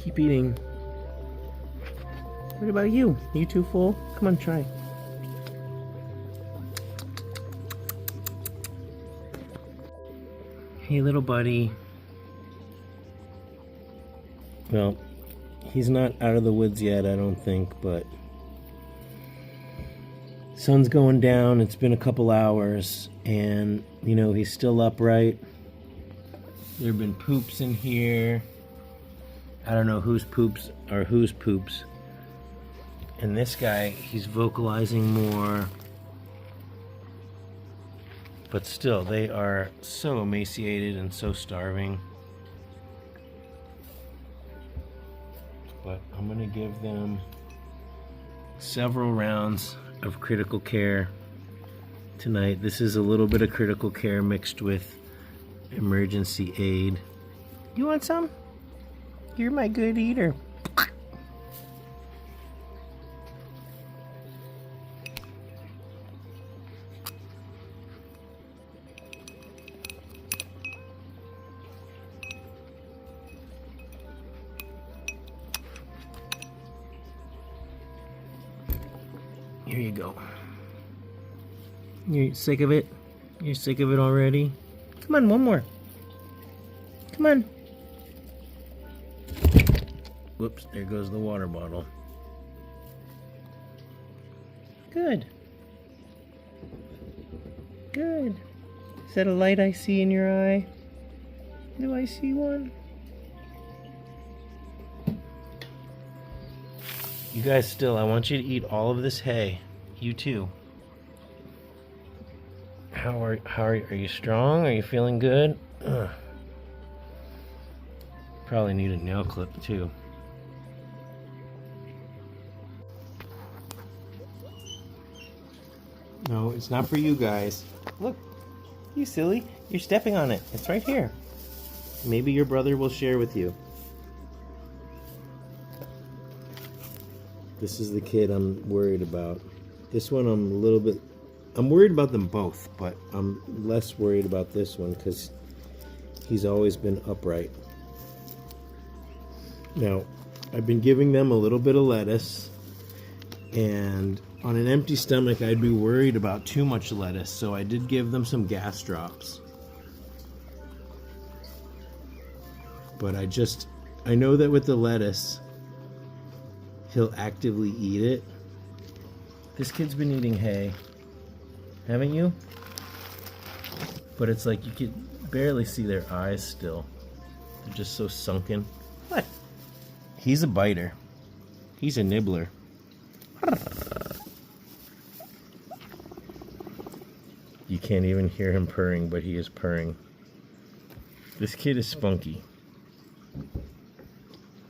Keep eating. What about you? You too full? Come on, try. Hey, little buddy. Well, he's not out of the woods yet, I don't think, but sun's going down. It's been a couple hours, and you know, he's still upright. There have been poops in here. I don't know whose poops are whose poops. And this guy, he's vocalizing more. But still, they are so emaciated and so starving. But I'm gonna give them several rounds of critical care tonight. This is a little bit of critical care mixed with emergency aid. You want some? You're my good eater. Here you go. You're sick of it? You're sick of it already? Come on, one more. Come on. Whoops, there goes the water bottle. Good. Good. Is that a light I see in your eye? Do I see one? You guys still, I want you to eat all of this hay. You too. Are you strong? Are you feeling good? Ugh. Probably need a nail clip too. No, it's not for you guys. Look, you silly. You're stepping on it. It's right here. Maybe your brother will share with you. This is the kid I'm worried about. This one I'm worried about them both, but I'm less worried about this one because he's always been upright. Now, I've been giving them a little bit of lettuce, and on an empty stomach I'd be worried about too much lettuce, so I did give them some gas drops. But I know that with the lettuce, he'll actively eat it. This kid's been eating hay, haven't you? But it's like you could barely see their eyes still. They're just so sunken. What? He's a biter. He's a nibbler. You can't even hear him purring, but he is purring. This kid is spunky.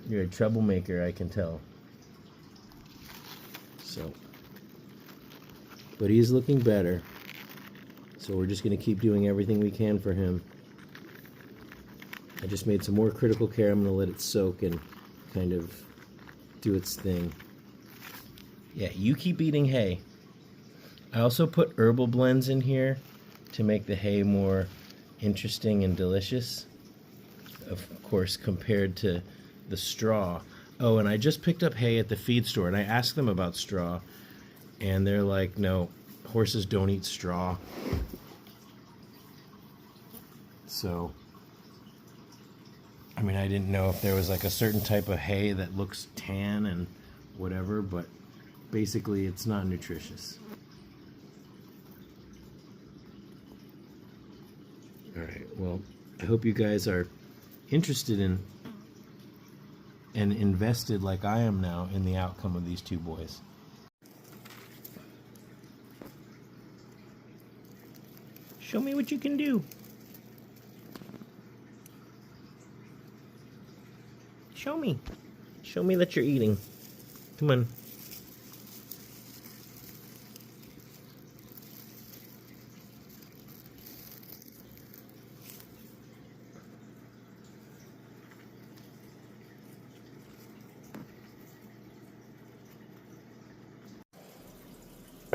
You're a troublemaker, I can tell. So, but he's looking better. So we're just going to keep doing everything we can for him. I just made some more critical care. I'm going to let it soak and kind of do its thing. Yeah, you keep eating hay. I also put herbal blends in here to make the hay more interesting and delicious. Of course, compared to the straw. Oh, and I just picked up hay at the feed store, and I asked them about straw, and they're like, no, horses don't eat straw. So, I mean, I didn't know if there was like a certain type of hay that looks tan and whatever, but basically it's not nutritious. Alright, well, I hope you guys are interested in and invested like I am now in the outcome of these two boys. Show me what you can do. Show me. Show me that you're eating. Come on.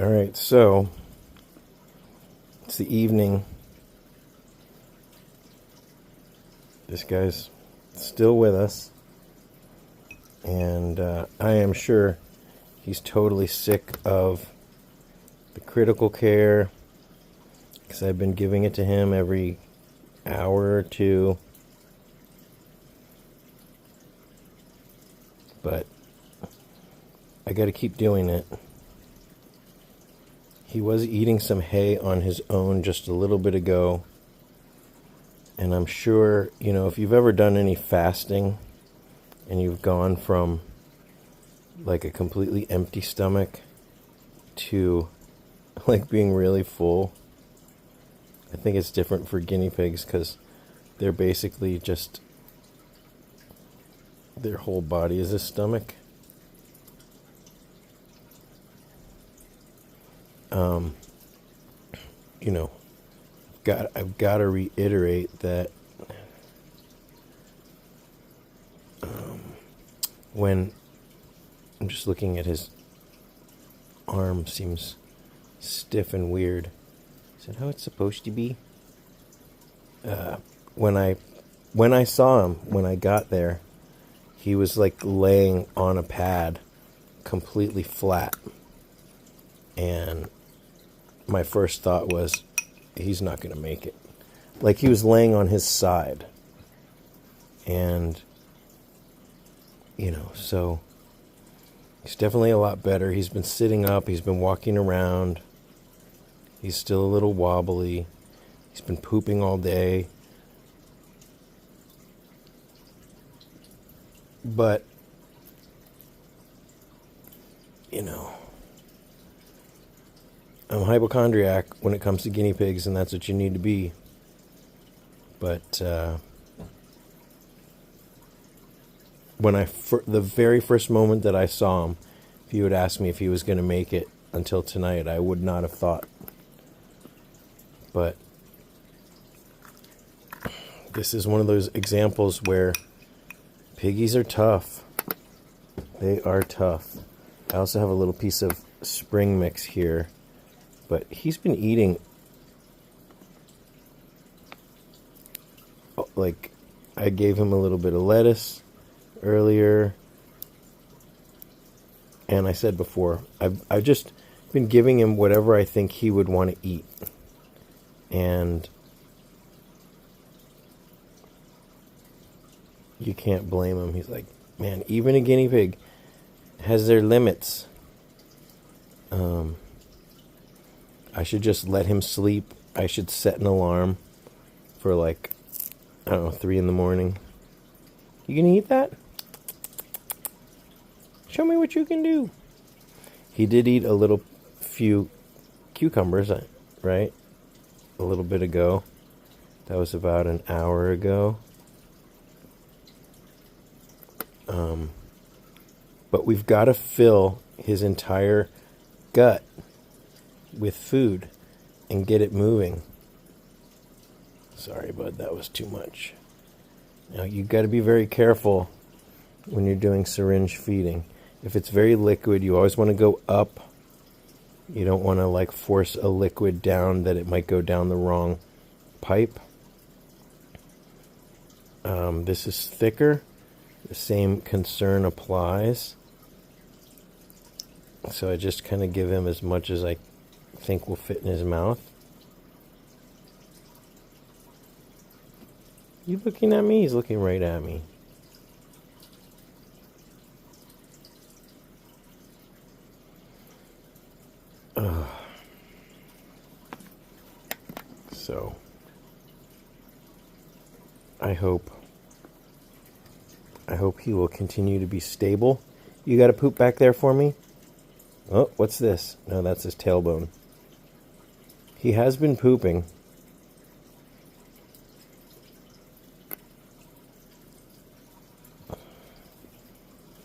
Alright, so it's the evening. This guy's still with us. And I am sure he's totally sick of the critical care, because I've been giving it to him every hour or two. But I got to keep doing it. He was eating some hay on his own just a little bit ago. And I'm sure, if you've ever done any fasting and you've gone from like a completely empty stomach to like being really full, I think it's different for guinea pigs because they're basically just, their whole body is a stomach. I've got to reiterate that when I'm just looking at his arm, seems stiff and weird. Is that how it's supposed to be? When I saw him, when I got there, he was like laying on a pad, completely flat. And my first thought was, he's not going to make it. Like he was laying on his side. And, so he's definitely a lot better. He's been sitting up. He's been walking around. He's still a little wobbly. He's been pooping all day. But, I'm a hypochondriac when it comes to guinea pigs, and that's what you need to be. But the very first moment that I saw him, if you had asked me if he was going to make it until tonight, I would not have thought. But this is one of those examples where piggies are tough. They are tough. I also have a little piece of spring mix here. But he's been eating, like, I gave him a little bit of lettuce earlier. And I said before, I've just been giving him whatever I think he would want to eat. And you can't blame him. He's like, man, even a guinea pig has their limits. I should just let him sleep. I should set an alarm for 3 in the morning. You gonna eat that? Show me what you can do. He did eat a few cucumbers, right? A little bit ago. That was about an hour ago. But we've got to fill his entire gut with food and get it moving. Sorry, bud, that was too much. Now, you've got to be very careful when you're doing syringe feeding. If it's very liquid, you always want to go up. You don't want to force a liquid down that it might go down the wrong pipe. This is thicker. The same concern applies. So I just kind of give him as much as I think will fit in his mouth. You looking at me? He's looking right at me. So I hope he will continue to be stable. You got a poop back there for me? Oh, what's this? No, that's his tailbone. He has been pooping.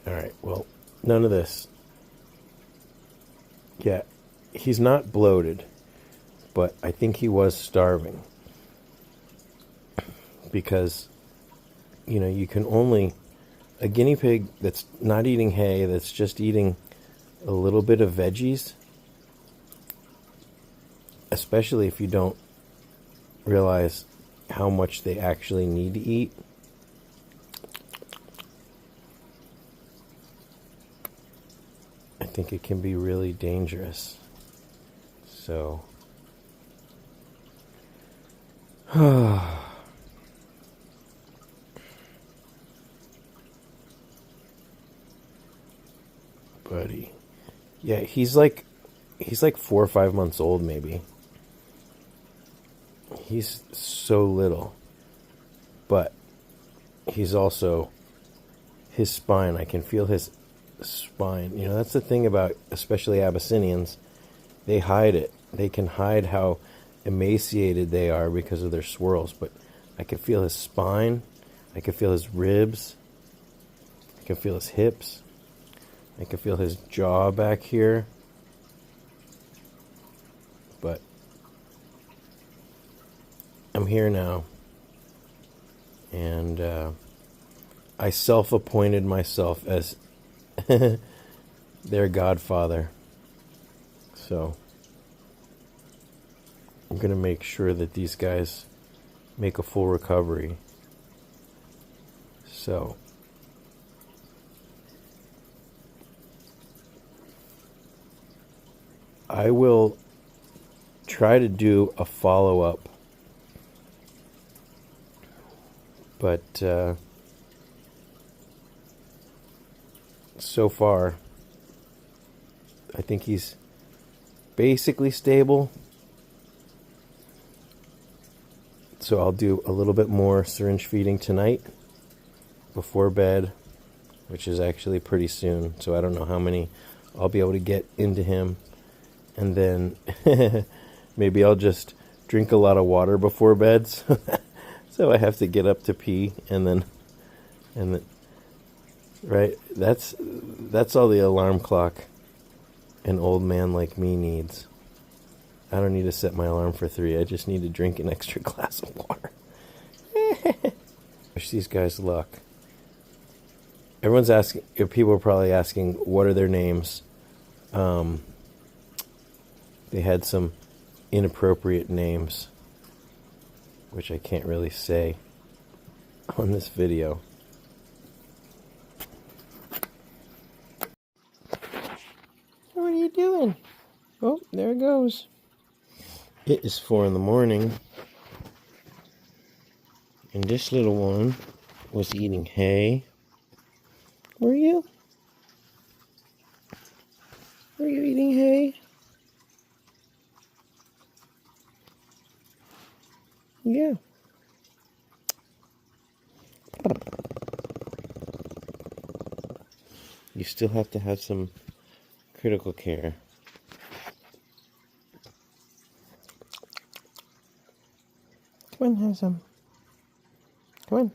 Alright, well, none of this. Yeah, he's not bloated, but I think he was starving. Because, you can only... A guinea pig that's not eating hay, that's just eating a little bit of veggies, especially if you don't realize how much they actually need to eat. think it can be really dangerous. So, buddy, yeah, he's like 4 or 5 months old, maybe. He's so little, but he's also, his spine, I can feel his spine. You know, that's the thing about especially Abyssinians. They hide it. They can hide how emaciated they are because of their swirls, but I can feel his spine. I can feel his ribs. I can feel his hips. I can feel his jaw back here. But I'm here now, and I self-appointed myself as their godfather. So I'm going to make sure that these guys make a full recovery. So I will try to do a follow-up, but so far I think he's basically stable. So I'll do a little bit more syringe feeding tonight before bed, which is actually pretty soon. So I don't know how many I'll be able to get into him. And then maybe I'll just drink a lot of water before bed. So I have to get up to pee and then right, that's all the alarm clock an old man like me needs. I don't need to set my alarm for 3. I just need to drink an extra glass of water. Wish these guys luck. Everyone's asking, people are probably asking, what are their names? They had some inappropriate names, which I can't really say on this video. What are you doing? Oh, there it goes. It is 4 in the morning, and this little one was eating hay. Were you? Were you eating hay? Yeah. You still have to have some critical care. Come on, have some. Come on.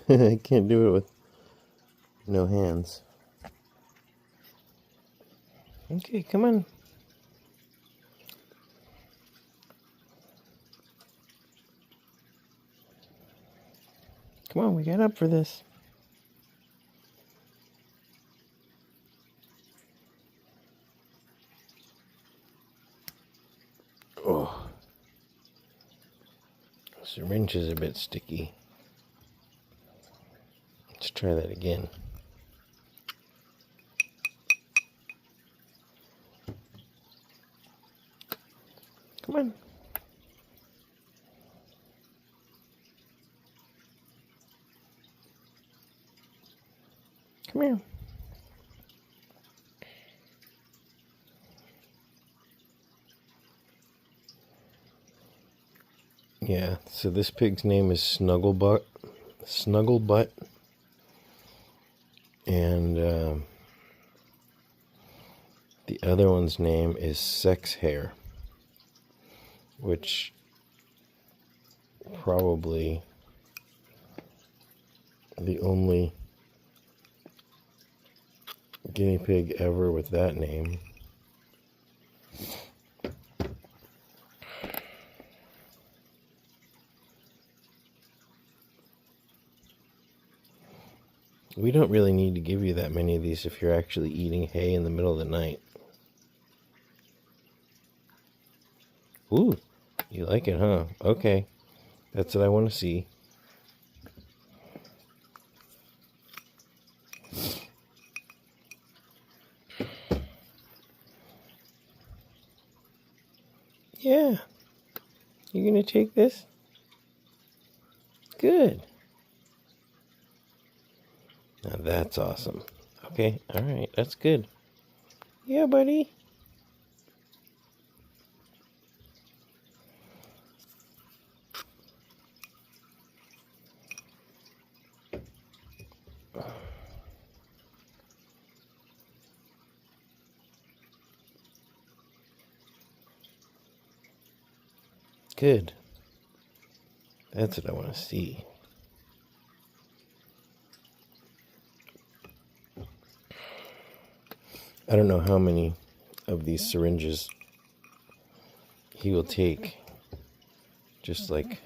I can't do it with no hands. Okay, come on. Come on, we got up for this. Oh. The syringe is a bit sticky. Let's try that again. Come on. Come here. Yeah, so this pig's name is Snugglebutt. And the other one's name is Sex Hair, which probably the only guinea pig ever with that name. We don't really need to give you that many of these if you're actually eating hay in the middle of the night. Ooh, you like it, huh? Okay, that's what I want to see. You gonna take this? Good. Now that's awesome. Okay, alright, that's good. Yeah, buddy. Good. That's what I want to see. I don't know how many of these syringes he will take just like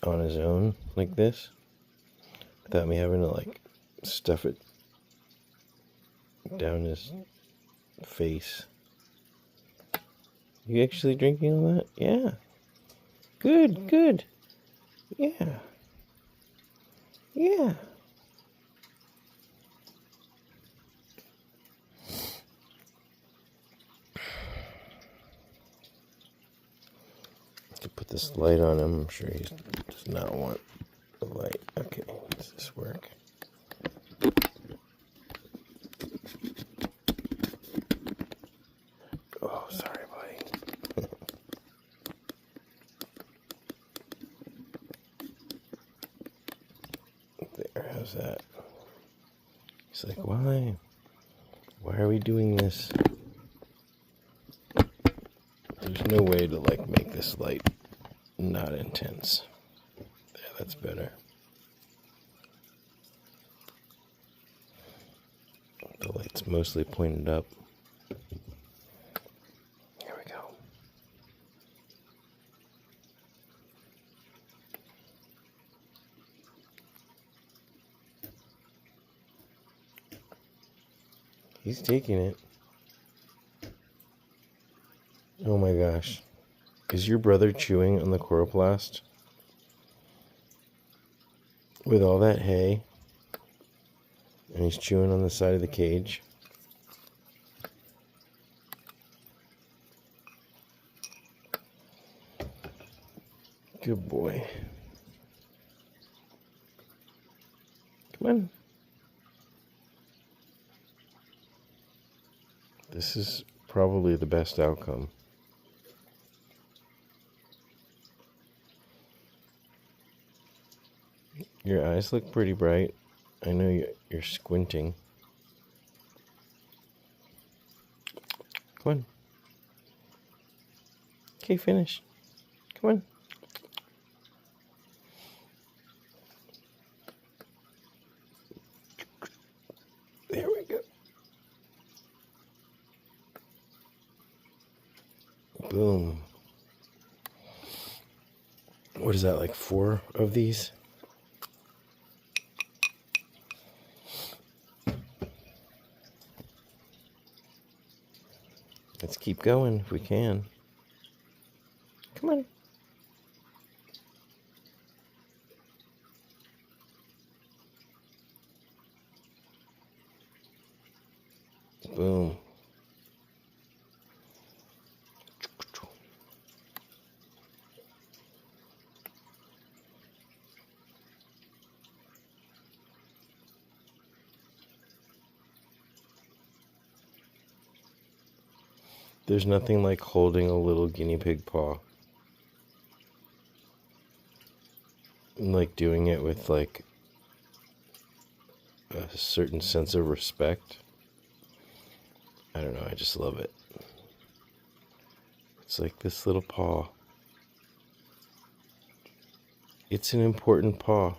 on his own like this without me having to like stuff it down his face. You actually drinking all that? Yeah. Good, good. Yeah. Yeah. To put this light on him, I'm sure he does not want the light. Okay, does this work? Oh, sorry, buddy. There, how's that? He's like, why? Why are we doing this? There's no way to like make this light not intense. Yeah, that's better. The light's mostly pointed up. Here we go. He's taking it. Oh my gosh. Is your brother chewing on the chloroplast? With all that hay? And he's chewing on the side of the cage? Good boy. Come on. This is probably the best outcome. Your eyes look pretty bright. I know you're squinting. Come on. Okay, finish. Come on. There we go. Boom. What is that, like 4 of these? Let's keep going if we can. Come on. Boom. There's nothing like holding a little guinea pig paw. And like doing it with like a certain sense of respect. I don't know, I just love it. It's like this little paw. It's an important paw.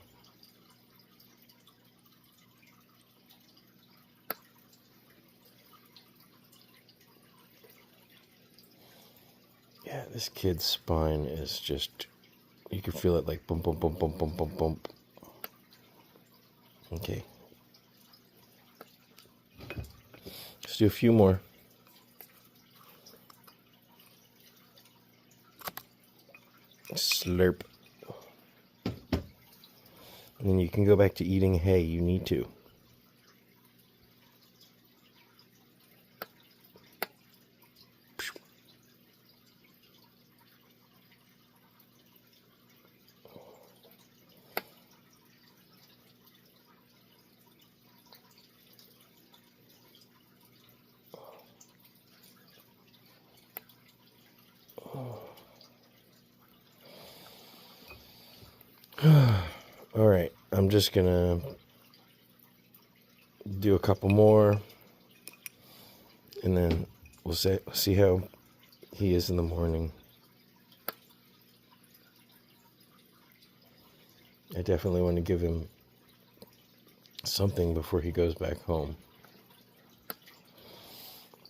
Yeah, this kid's spine is just, you can feel it like bump, bump, bump, bump, bump, bump, bump. Okay. Let's do a few more. Slurp. And then you can go back to eating hay. You need to. Alright, I'm just gonna do a couple more, and then we'll see how he is in the morning. I definitely want to give him something before he goes back home.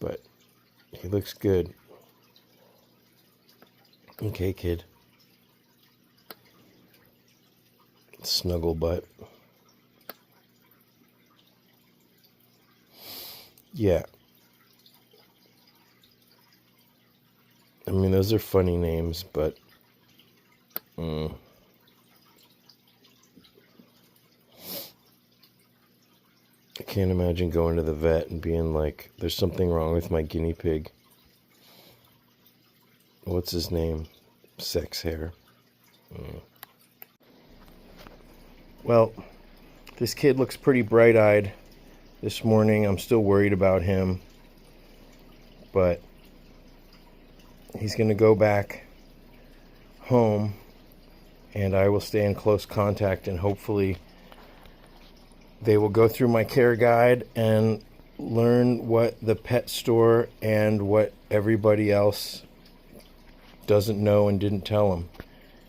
But he looks good. Okay, kid. Snuggle butt. Yeah. I mean, those are funny names, but I can't imagine going to the vet and being like, there's something wrong with my guinea pig. What's his name? Sex hair. Well, this kid looks pretty bright-eyed this morning. I'm still worried about him, but he's going to go back home, and I will stay in close contact, and hopefully they will go through my care guide and learn what the pet store and what everybody else doesn't know and didn't tell them.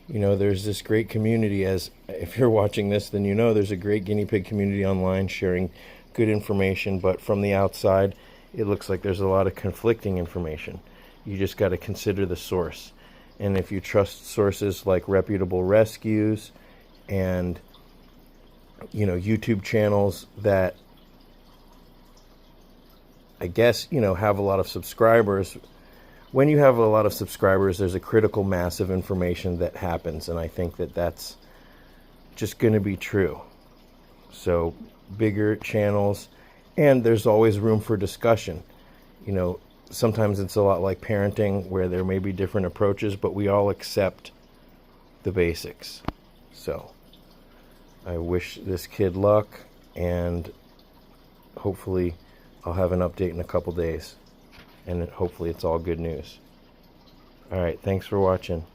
You know, there's this great community, as if you're watching this, then you know there's a great guinea pig community online sharing good information, but from the outside, it looks like there's a lot of conflicting information. You just got to consider the source. And if you trust sources like Reputable Rescues and, you know, YouTube channels that I guess, you know, have a lot of subscribers, when you have a lot of subscribers, there's a critical mass of information that happens, and I think that that's just going to be true. So bigger channels, and there's always room for discussion. You know, sometimes it's a lot like parenting where there may be different approaches, but we all accept the basics. So I wish this kid luck, and hopefully I'll have an update in a couple days, and hopefully it's all good news. All right, thanks for watching.